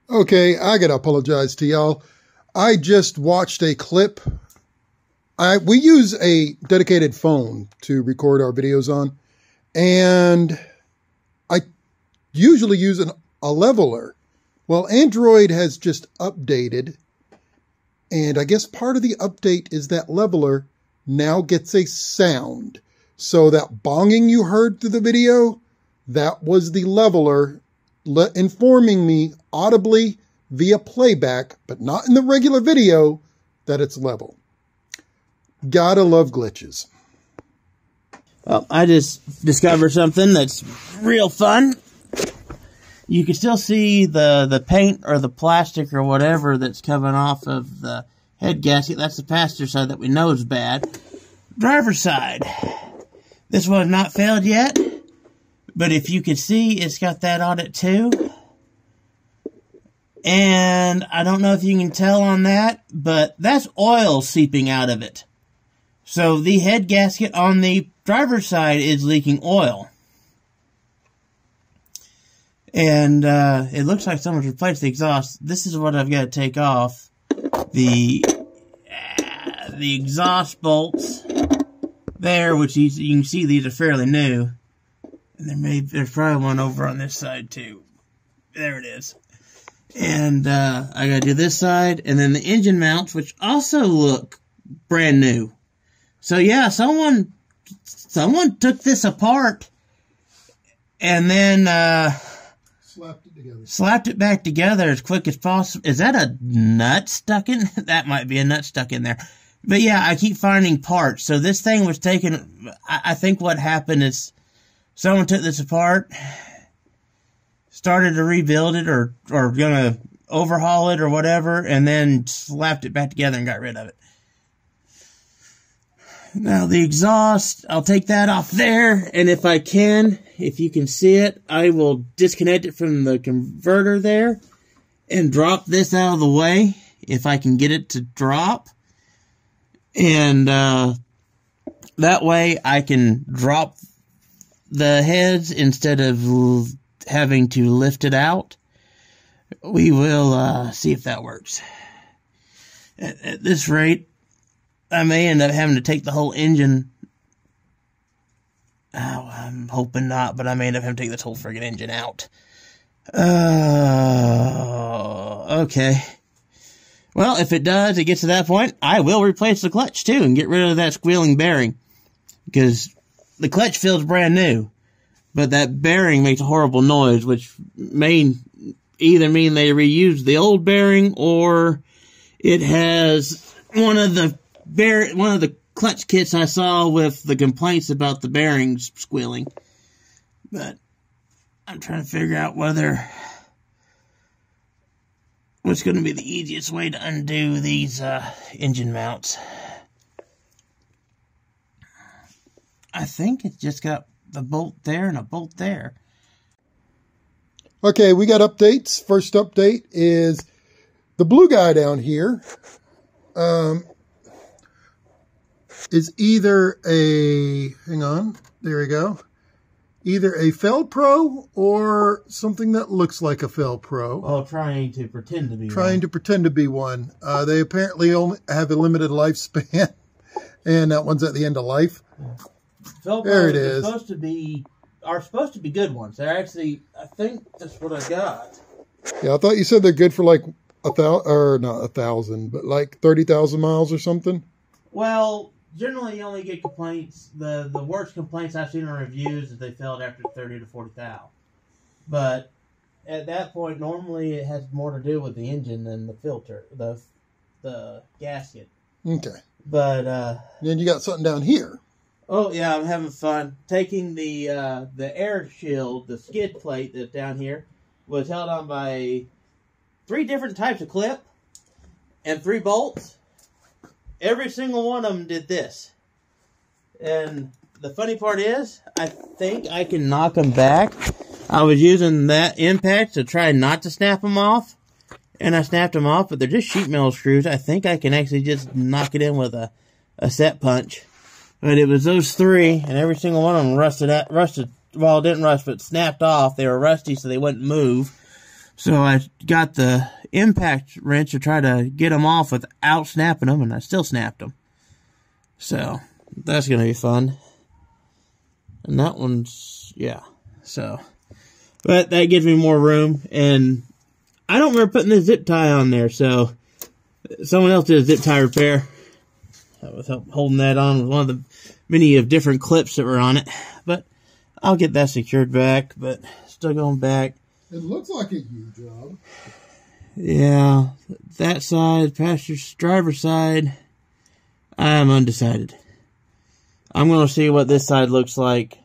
Okay, I gotta apologize to y'all. I just watched a clip. We use a dedicated phone to record our videos on, and I usually use a leveler. Well, Android has just updated, and I guess part of the update is that leveler now gets a sound. So that bonging you heard through the video, that was the leveler informing me audibly via playback, but not in the regular video, that it's level. Gotta love glitches. Well, I just discovered something that's real fun. You can still see the paint or the plastic or whatever that's coming off of the head gasket. That's the passenger side that we know is bad. Driver's side. This one has not failed yet. But if you can see, it's got that on it too. And I don't know if you can tell on that, but that's oil seeping out of it. So the head gasket on the driver's side is leaking oil. And it looks like someone's replaced the exhaust. This is what I've got to take off. The exhaust bolts there, which you can see these are fairly new. And there's probably one over on this side too. There it is. And I gotta do this side, and then the engine mounts, which also look brand new. So yeah, someone took this apart and then slapped it back together as quick as possible. Is that a nut stuck in? That might be a nut stuck in there. But yeah, I keep finding parts. So this thing was taken. I think what happened is someone took this apart, started to rebuild it or gonna overhaul it or whatever, and then slapped it back together and got rid of it. Now the exhaust, I'll take that off there, and if I can, if you can see it, I will disconnect it from the converter there and drop this out of the way if I can get it to drop. And that way I can drop the heads instead of having to lift it out. We will see if that works. At this rate, I may end up having to take the whole engine. Oh, I'm hoping not, but I may end up having to take this whole friggin' engine out. Okay. Well, if it does, it gets to that point, I will replace the clutch too and get rid of that squealing bearing. Because the clutch feels brand new, but that bearing makes a horrible noise, which may either mean they reused the old bearing or it has one of the clutch kits I saw with the complaints about the bearings squealing. But I'm trying to figure out what's going to be the easiest way to undo these engine mounts. I think it's just got the bolt there and a bolt there. Okay, we got updates. First update is the blue guy down here is either hang on, there we go, either a Fel-Pro or something that looks like a Fel-Pro. Oh, trying to pretend to be one. They apparently only have a limited lifespan, and that one's at the end of life. Fel-Pro there it is. Are supposed to be good ones. They're actually, I think that's what I got. Yeah, I thought you said they're good for like 1,000, or not 1,000, but like 30,000 miles or something. Well, generally you only get complaints. The worst complaints I've seen in reviews is they failed after 30 to 40,000. But at that point, normally it has more to do with the engine than the filter, the gasket. Okay. But then you got something down here. Oh yeah, I'm having fun. Taking the air shield, the skid plate that's down here, was held on by 3 different types of clip and 3 bolts. Every single one of them did this. And the funny part is, I think I can knock them back. I was using that impact to try not to snap them off. And I snapped them off, but they're just sheet metal screws. I think I can actually just knock it in with a set punch. But it was those 3, and every single one of them rusted, well, it didn't rust, but snapped off. They were rusty, so they wouldn't move. So I got the impact wrench to try to get them off without snapping them, and I still snapped them. So that's going to be fun. And that one's, yeah. So, but that gives me more room, and I don't remember putting the zip tie on there, so someone else did a zip tie repair. I was holding that on with one of the many of different clips that were on it, but I'll get that secured back, but still going back. It looks like a huge job. Yeah, that side, passenger driver side, I'm undecided. I'm going to see what this side looks like,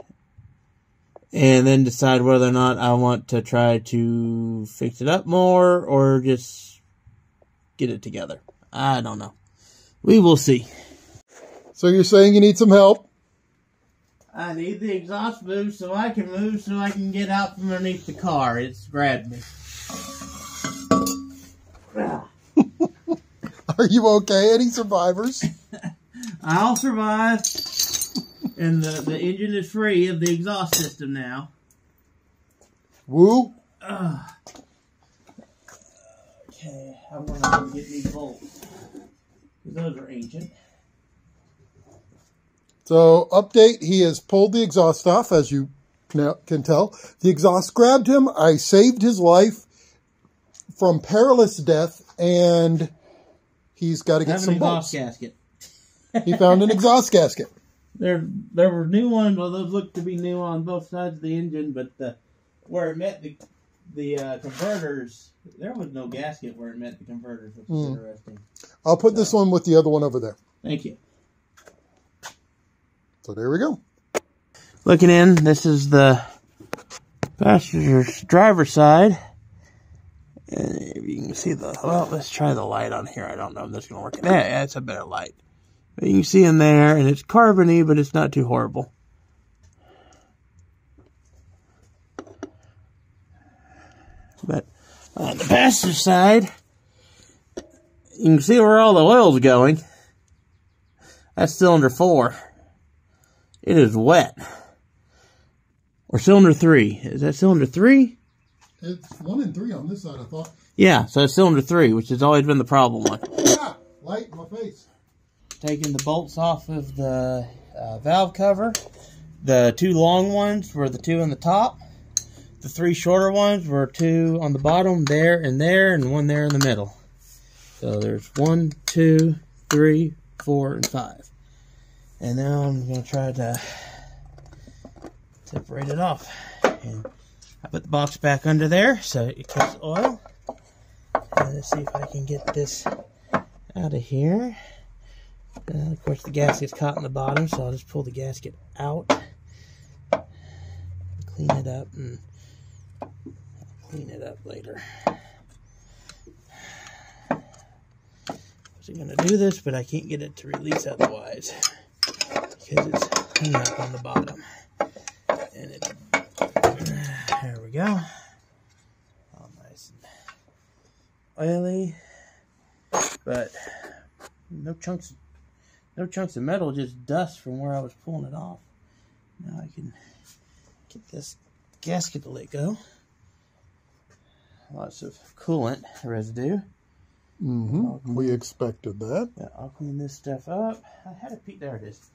and then decide whether or not I want to try to fix it up more, or just get it together. I don't know. We will see. So you're saying you need some help? I need the exhaust moved so I can get out from underneath the car. It's grabbed me. Are you okay? Any survivors? I'll survive. And the engine is free of the exhaust system now. Woo. Okay, I'm going to get these bolts. Those are ancient. So, update, he has pulled the exhaust off, as you can tell. The exhaust grabbed him. I saved his life from perilous death, and he's got to get some bolts. An exhaust gasket. He found an exhaust gasket. There were new ones. Well, those looked to be new on both sides of the engine, but where it met the converters, there was no gasket where it met the converters, which is interesting. I'll put this one with the other one over there. Thank you. So there we go. Looking in, this is the passenger driver side. And if you can see well, let's try the light on here. I don't know if that's going to work. Yeah, it's a better light. But you can see in there, and it's carbony, but it's not too horrible. But on the passenger side, you can see where all the oil's going. That's cylinder 4. It is wet. Or cylinder 3. Is that cylinder 3? It's 1 and 3 on this side, I thought. Yeah, so it's cylinder 3, which has always been the problem one. Yeah, light in my face. Taking the bolts off of the valve cover. The 2 long ones were the 2 on the top. The 3 shorter ones were 2 on the bottom, there, and 1 there in the middle. So there's 1, 2, 3, 4, and 5. And now I'm going to try to separate it off. And I put the box back under there so it keeps oil. And let's see if I can get this out of here. Of course, the gasket's caught in the bottom, so I'll just pull the gasket out, clean it up, and I'll clean it up later. I wasn't going to do this, but I can't get it to release otherwise because it's hung up on the bottom. And there we go. All nice and oily, but no chunks of metal, just dust from where I was pulling it off. Now I can get this gasket to let go. Lots of coolant residue. We expected that. Yeah, I'll clean this stuff up. I had a piece, there it is.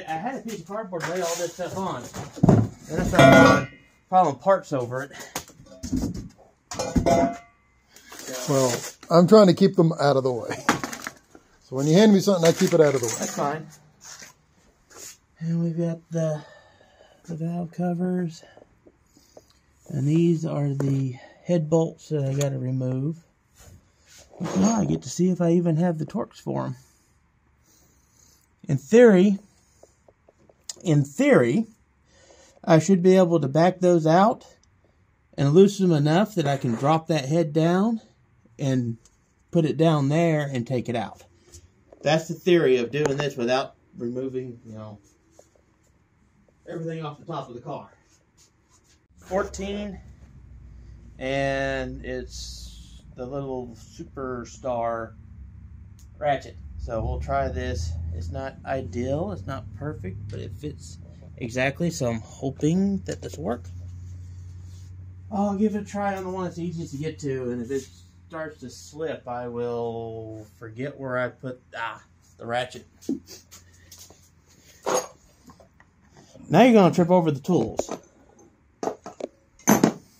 I had a piece of cardboard to lay all this stuff on. Then I started piling parts over it. Well, I'm trying to keep them out of the way. So when you hand me something, I keep it out of the way. That's fine. And we've got the valve covers. And these are the head bolts that I got to remove. Now I get to see if I even have the Torx for them. In theory, I should be able to back those out and loosen them enough that I can drop that head down and put it down there and take it out. That's the theory of doing this without removing, everything off the top of the car. 14, and it's the little Superstar ratchet. So we'll try this. It's not ideal, it's not perfect, but it fits exactly, so I'm hoping that this will work. I'll give it a try on the one that's easiest to get to, and if it starts to slip, I will forget where I put the ratchet. Now you're going to trip over the tools.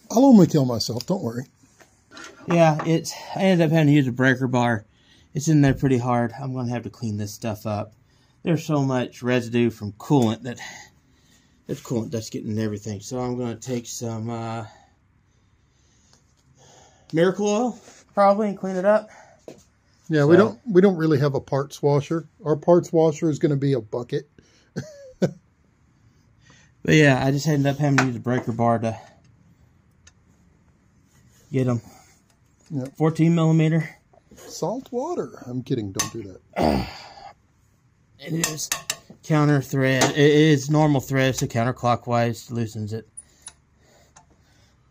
I'll only kill myself, don't worry. Yeah, I ended up having to use a breaker bar. It's in there pretty hard. I'm going to have to clean this stuff up. There's so much residue from coolant that's coolant that's getting in everything. So I'm going to take some Miracle Oil probably and clean it up. Yeah, so, we don't really have a parts washer. Our parts washer is going to be a bucket. But yeah, I just ended up having to use a breaker bar to get them. Yep. 14 millimeter. Salt water. I'm kidding. Don't do that. It is counter thread. It is normal thread, so counterclockwise loosens it.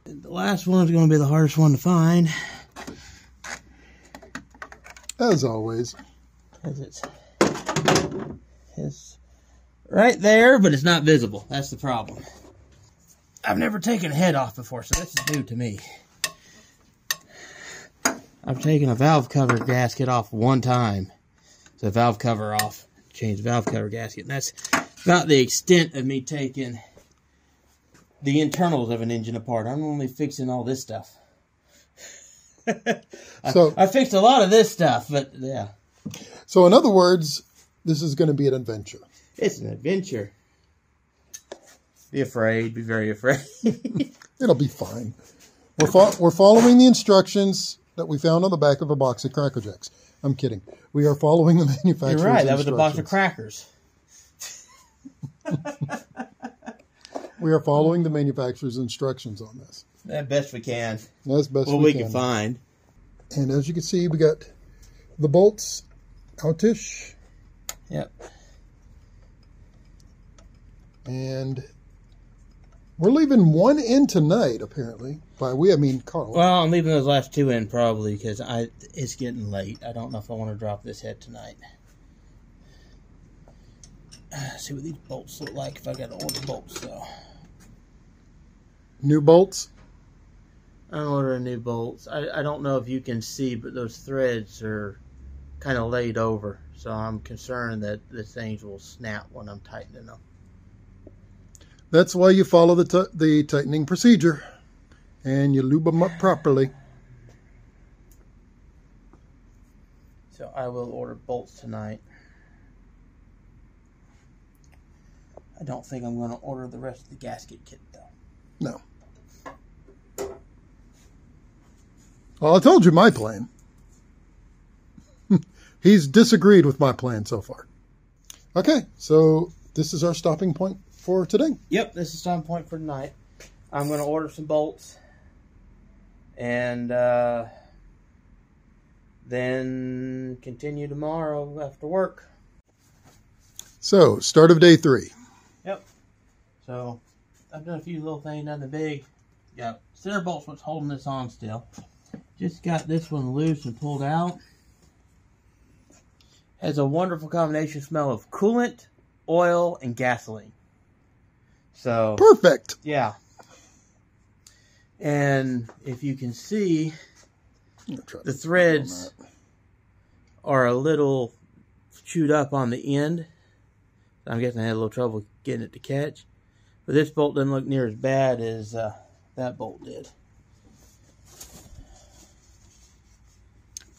The last one is going to be the hardest one to find. As always. Because it's right there, but it's not visible. That's the problem. I've never taken a head off before, so this is new to me. I've taken a valve cover gasket off one time. So valve cover off, change the valve cover gasket. And that's about the extent of me taking the internals of an engine apart. I'm only fixing all this stuff. So I fixed a lot of this stuff, but yeah. So in other words, this is going to be an adventure. It's an adventure. Be afraid. Be very afraid. It'll be fine. We're following the instructions that we found on the back of a box of Cracker Jacks. I'm kidding. We are following the manufacturer's You're right. That was instructions. a box of crackers. We are following the manufacturer's instructions on this. As best we can. As best well, we can find. And as you can see, we got the bolts outish. Yep. And we're leaving one in tonight, apparently. By we, I mean Carl. Well, I'm leaving those last two in probably because it's getting late. I don't know if I want to drop this head tonight. See what these bolts look like if I got to order bolts, though. New bolts? I'm ordering new bolts. I don't know if you can see, but those threads are kind of laid over. So I'm concerned that the things will snap when I'm tightening them. That's why you follow the tightening procedure. And you lube them up properly. So I will order bolts tonight. I don't think I'm going to order the rest of the gasket kit, though. No. Well, I told you my plan. He's disagreed with my plan so far. Okay, so this is our stopping point for today. Yep, this is stopping point for tonight. I'm going to order some bolts. And then continue tomorrow after work. So, start of day 3. Yep. So, I've done a few little things, nothing big. Yep. Center bolt's what's holding this on still. Just got this one loose and pulled out. Has a wonderful combination smell of coolant, oil, and gasoline. So perfect. Yeah. And if you can see, the threads are a little chewed up on the end. I'm guessing I had a little trouble getting it to catch. But this bolt doesn't look near as bad as that bolt did.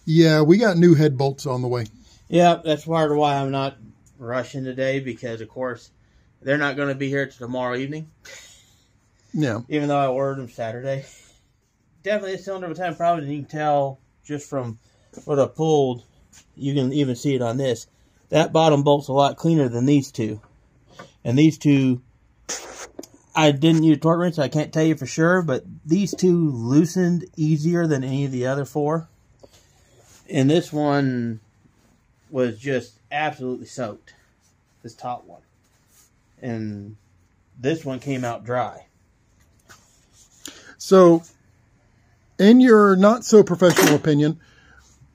Yeah, we got new head bolts on the way. Yeah, that's part of why I'm not rushing today, because, of course, they're not going to be here till tomorrow evening. Yeah. Even though I ordered them Saturday. Definitely a cylinder of time problem, and you can tell just from what I pulled, you can even see it on this. That bottom bolt's a lot cleaner than these two. And these two, I didn't use a torque wrench, so I can't tell you for sure, but these two loosened easier than any of the other four. And this one was just absolutely soaked, this top one. And this one came out dry. So, in your not-so-professional opinion,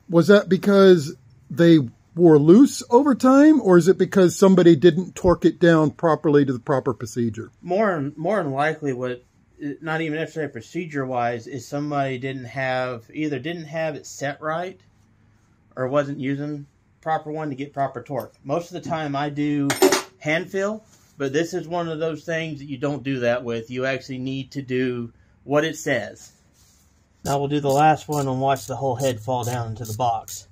was that because they wore loose over time, or is it because somebody didn't torque it down properly to the proper procedure? More than likely, what not even necessarily procedure-wise, is somebody either didn't have it set right or wasn't using proper one to get proper torque. Most of the time I do hand fill, but this is one of those things that you don't do that with. You actually need to do what it says. Now we'll do the last one and watch the whole head fall down into the box.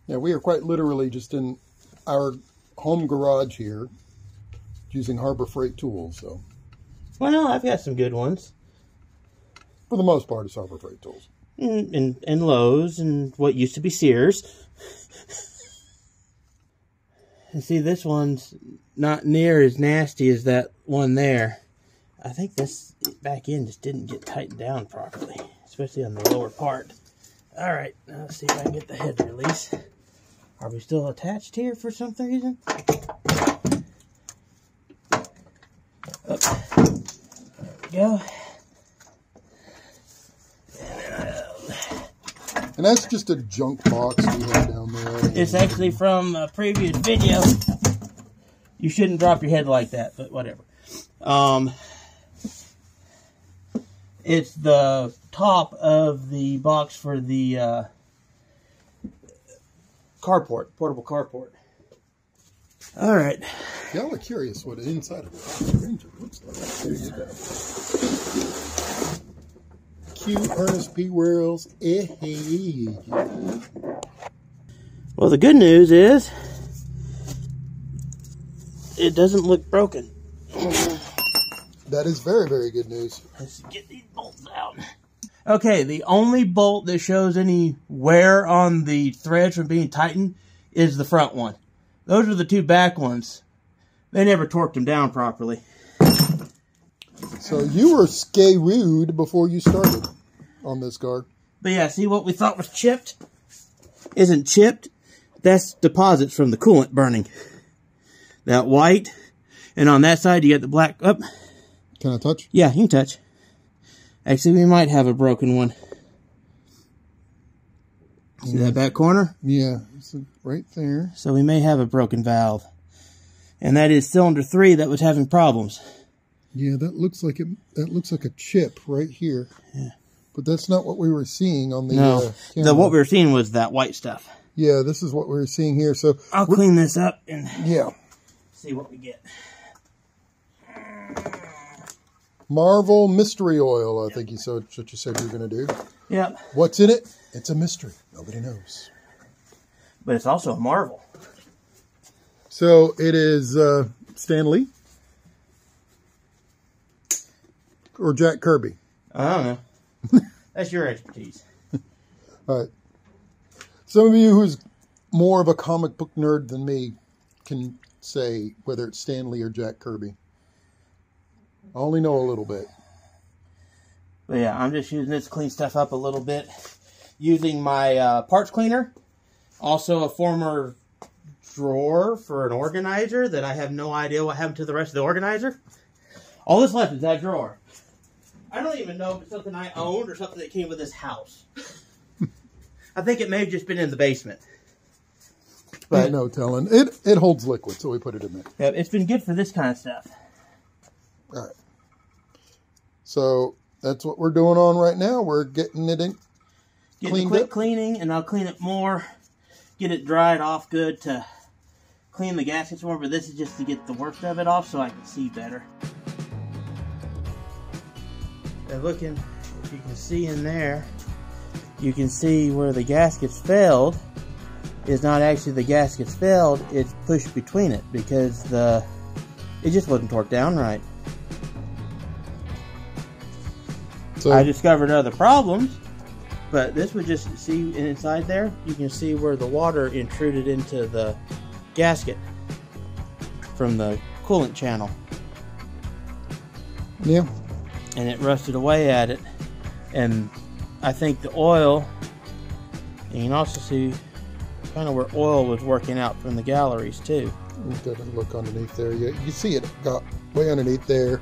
Yeah, we are quite literally just in our home garage here using Harbor Freight tools. So, well, I've got some good ones. For the most part, it's Harbor Freight tools. And Lowe's and what used to be Sears. And see, this one's not near as nasty as that one there. I think this back end just didn't get tightened down properly, especially on the lower part. All right, now let's see if I can get the head release. Are we still attached here for some reason? Up. There we go. And that's just a junk box we have down there. It's actually from a previous video. You shouldn't drop your head like that, but whatever. It's the top of the box for the carport, portable carport. All right. Y'all are curious what the inside of the Ranger looks like. There you go. Cute Ernest P. Worrells. Well, the good news is it doesn't look broken. That is very, very good news. Let's get these bolts out. Okay, the only bolt that shows any wear on the threads from being tightened is the front one. Those are the two back ones. They never torqued them down properly. So you were screwed before you started on this car. But yeah, see what we thought was chipped? Isn't chipped. That's deposits from the coolant burning. That white. And on that side, you got the black. Up. Can I touch? Yeah, you can touch. Actually, we might have a broken one. See that back corner? Yeah, it's right there. So we may have a broken valve. And that is cylinder 3 that was having problems. Yeah, that looks like it. That looks like a chip right here. Yeah. But that's not what we were seeing on the camera. What we were seeing was that white stuff. Yeah, this is what we were seeing here. So I'll clean this up and see what we get. Marvel Mystery Oil, I think you said what you said you were going to do. Yep. What's in it? It's a mystery. Nobody knows. But it's also a Marvel. So it is Stan Lee or Jack Kirby? I don't know. That's your expertise. All right. Some of you who's more of a comic book nerd than me can say whether it's Stan Lee or Jack Kirby. I only know a little bit. But yeah, I'm just using this to clean stuff up a little bit. Using my parts cleaner. Also a former drawer for an organizer that I have no idea what happened to the rest of the organizer. All that's left is that drawer. I don't even know if it's something I owned or something that came with this house. I think it may have just been in the basement. But ain't no telling. It holds liquid, so we put it in there. Yeah, it's been good for this kind of stuff. All right. So that's what we're doing on right now. We're getting it in. Getting a quick cleaning, and I'll clean it more. Get it dried off good to clean the gaskets more. But this is just to get the worst of it off so I can see better. And looking, if you can see in there, you can see where the gaskets failed is not actually the gaskets failed, it's pushed between it because it just wasn't torqued down right. So I discovered other problems, but this would just see inside there, you can see where the water intruded into the gasket from the coolant channel. Yeah. And it rusted away at it. And I think the oil, and you can also see kind of where oil was working out from the galleries too. Go and look underneath there. You see it got way underneath there.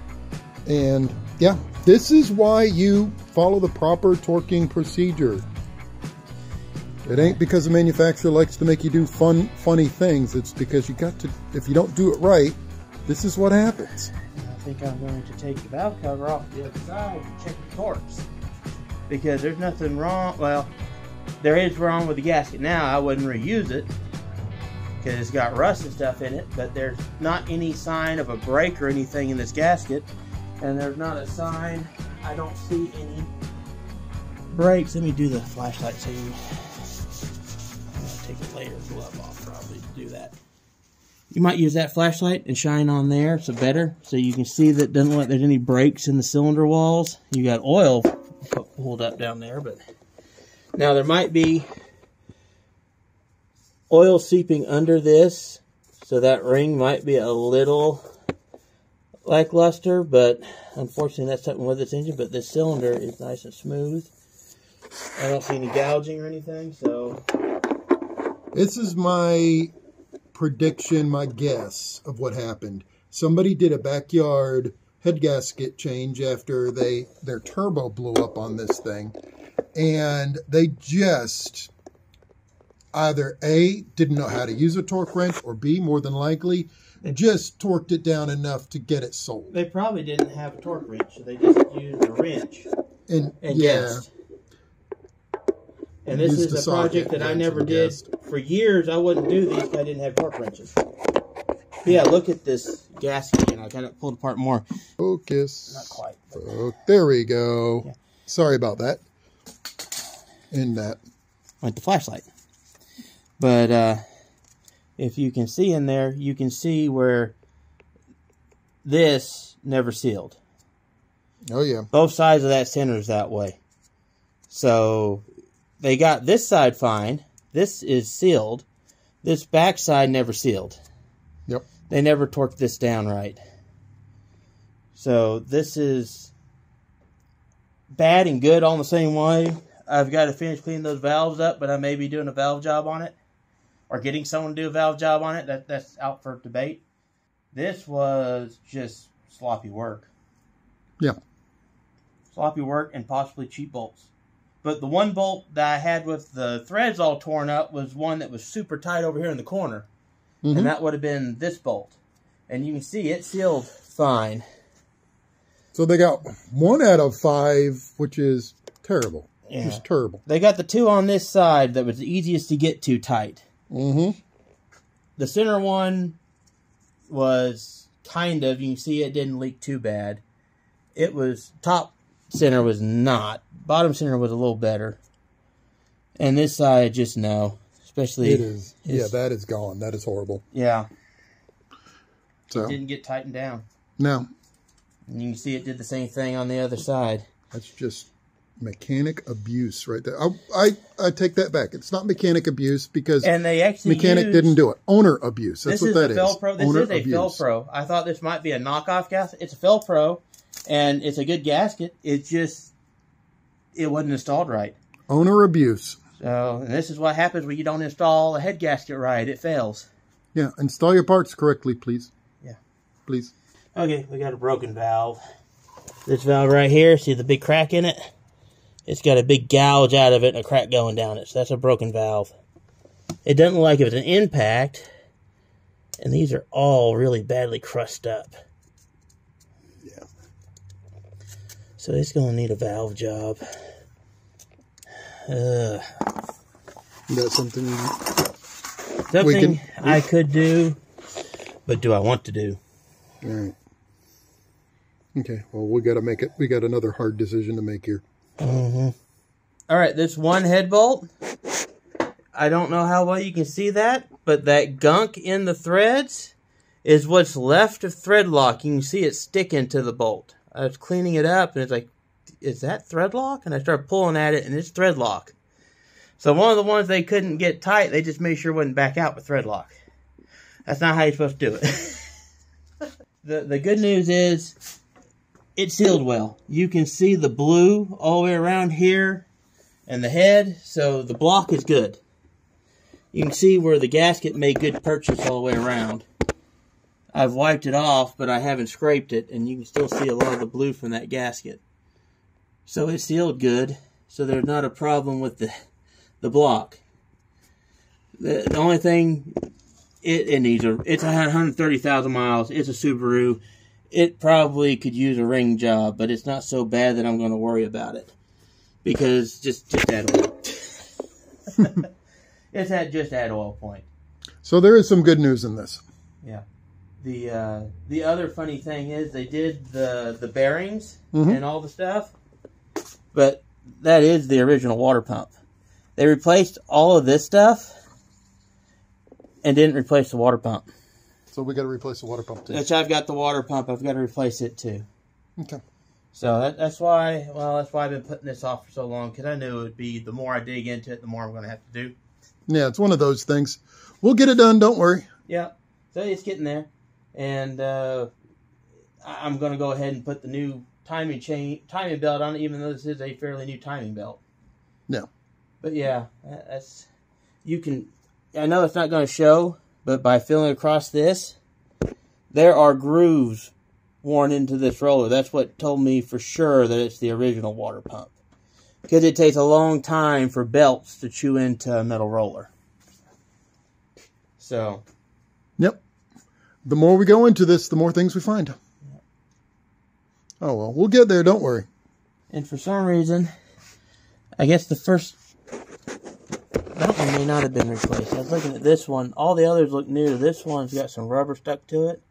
And yeah, this is why you follow the proper torquing procedure. It ain't because the manufacturer likes to make you do funny things. It's because you got to, if you don't do it right, this is what happens. I think I'm going to take the valve cover off the other side and check the torques. Because there's nothing wrong, well, there is wrong with the gasket now. I wouldn't reuse it because it's got rust and stuff in it, but there's not any sign of a break or anything in this gasket. And there's not a sign, I don't see any breaks. Let me do the flashlight so you... I'm going to take a layer of glove off probably to do that. You might use that flashlight and shine on there, so better, so you can see that it doesn't look like there's any breaks in the cylinder walls. You got oil pulled up down there, but now there might be oil seeping under this, so that ring might be a little lackluster, but unfortunately that's something with this engine. But this cylinder is nice and smooth. I don't see any gouging or anything, so this is my prediction, my guess of what happened. Somebody did a backyard head gasket change after their turbo blew up on this thing, and they just either A, didn't know how to use a torque wrench, or B, more than likely, just torqued it down enough to get it sold. They probably didn't have a torque wrench, so they just used a wrench and guessed. And this is a project that I never did. For years, I wouldn't do these if I didn't have torque wrenches. But yeah, look at this gasket again. I got it pulled apart more. Focus. Not quite. Oh, there we go. Yeah. Sorry about that. And that. With the flashlight. But if you can see in there, you can see where this never sealed. Oh, yeah. Both sides of that center is that way. So they got this side fine. This is sealed. This back side never sealed. Yep. They never torqued this down right. So this is bad and good all in the same way. I've got to finish cleaning those valves up, but I may be doing a valve job on it. Or getting someone to do a valve job on it. That's out for debate. This was just sloppy work. Yeah. Sloppy work and possibly cheap bolts. But the one bolt that I had with the threads all torn up was one that was super tight over here in the corner. Mm-hmm. And that would have been this bolt. And you can see it sealed fine. So they got 1 out of 5, which is terrible. Yeah. Just terrible. They got the 2 on this side that was the easiest to get to tight. Mm-hmm. The center one was kind of, you can see it didn't leak too bad. It was, top center was not. Bottom center was a little better. And this side, just no. Especially... It is. Yeah, that is gone. That is horrible. Yeah. So it didn't get tightened down. No. And you can see it did the same thing on the other side. That's just mechanic abuse right there. I take that back. It's not mechanic abuse because and they actually mechanic didn't do it. Owner abuse. That's what that is. Felpro. This is a Felpro. I thought this might be a knockoff gasket. It's a Felpro, and it's a good gasket. It's just, it wasn't installed right. Owner abuse. So, and this is what happens when you don't install a head gasket right. It fails. Yeah, install your parts correctly, please. Yeah. Please. Okay, we got a broken valve. This valve right here, see the big crack in it? It's got a big gouge out of it and a crack going down it. So that's a broken valve. It doesn't look like it was an impact. And these are all really badly crushed up. Yeah. So it's going to need a valve job. That's something I could do, but do I want to do? All right. Okay, well, we got to make it. We got another hard decision to make here. Mm-hmm. All right, this one head bolt, I don't know how well you can see that, but that gunk in the threads is what's left of thread lock. You can see it sticking to the bolt. I was cleaning it up, and it's like, is that thread lock? And I started pulling at it, and it's thread lock. So one of the ones they couldn't get tight, they just made sure it wouldn't back out with thread lock. That's not how you're supposed to do it. The good news is it sealed well. You can see the blue all the way around here and the head, so the block is good. You can see where the gasket made good purchase all the way around. I've wiped it off, but I haven't scraped it, and you can still see a lot of the blue from that gasket. So it sealed good, so there's not a problem with the block. The only thing it needs it's 130,000 miles. It's a Subaru. It probably could use a ring job, but it's not so bad that I'm going to worry about it because just add oil. Just add oil point. So there is some good news in this. Yeah. The other funny thing is they did the bearings and all the stuff, but that is the original water pump. They replaced all of this stuff and didn't replace the water pump. So we got to replace the water pump too. Which I've got the water pump. I've got to replace it too. Okay. So that's why. Well, that's why I've been putting this off for so long, because I knew it would be the more I dig into it, the more I'm going to have to do. Yeah, it's one of those things. We'll get it done. Don't worry. Yeah. So it's getting there, and I'm going to go ahead and put the new timing belt on it, even though this is a fairly new timing belt. Yeah. But yeah, that's you can. I know it's not going to show, but by feeling across this, there are grooves worn into this roller. That's what told me for sure that it's the original water pump. Because it takes a long time for belts to chew into a metal roller. So. Yep. The more we go into this, the more things we find. Oh, well, we'll get there. Don't worry. And for some reason, I guess the first... That one may not have been replaced. I was looking at this one. All the others look new. This one's got some rubber stuck to it.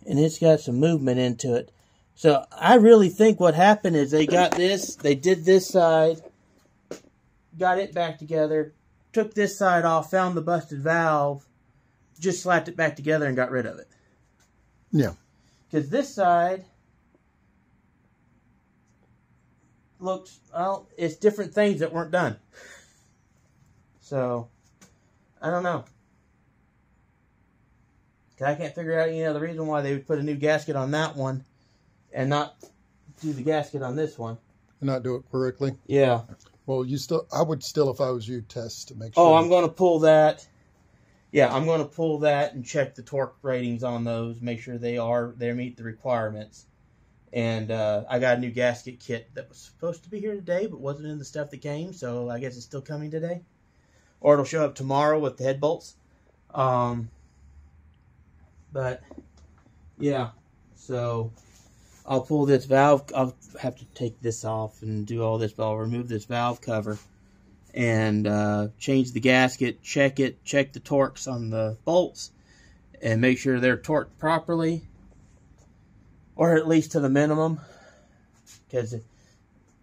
And it's got some movement into it. So I really think what happened is they got this. They did this side. Got it back together. Took this side off. Found the busted valve. Just slapped it back together and got rid of it. Yeah. Because this side looks... Well, it's different things that weren't done. So, I don't know. I can't figure out the reason why they would put a new gasket on that one and not do the gasket on this one. Not do it correctly? Yeah. Well, I would still, if I was you, test to make sure. Oh, I'm going to pull that. Yeah, I'm going to pull that and check the torque ratings on those, make sure they meet the requirements. And I got a new gasket kit that was supposed to be here today, but wasn't in the stuff that came, so I guess it's still coming today. Or it'll show up tomorrow with the head bolts. But, yeah. So, I'll pull this valve. I'll have to take this off and do all this, but I'll remove this valve cover. And change the gasket, check the torques on the bolts. And make sure they're torqued properly. Or at least to the minimum. Because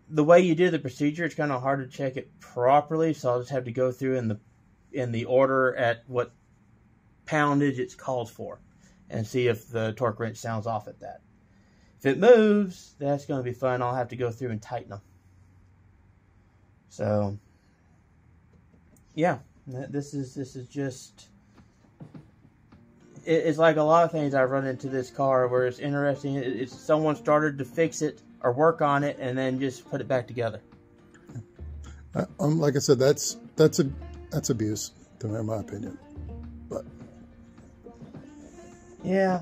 the way you do the procedure, it's kind of hard to check it properly, so I'll just have to go through in the order at what poundage it's called for, and see if the torque wrench sounds off at that. If it moves, that's going to be fun. I'll have to go through and tighten them. So, yeah, this is just. It's like a lot of things I've run into this car where it's interesting. It's someone started to fix it or work on it and then just put it back together. Like I said, that's abuse, in my opinion. But yeah,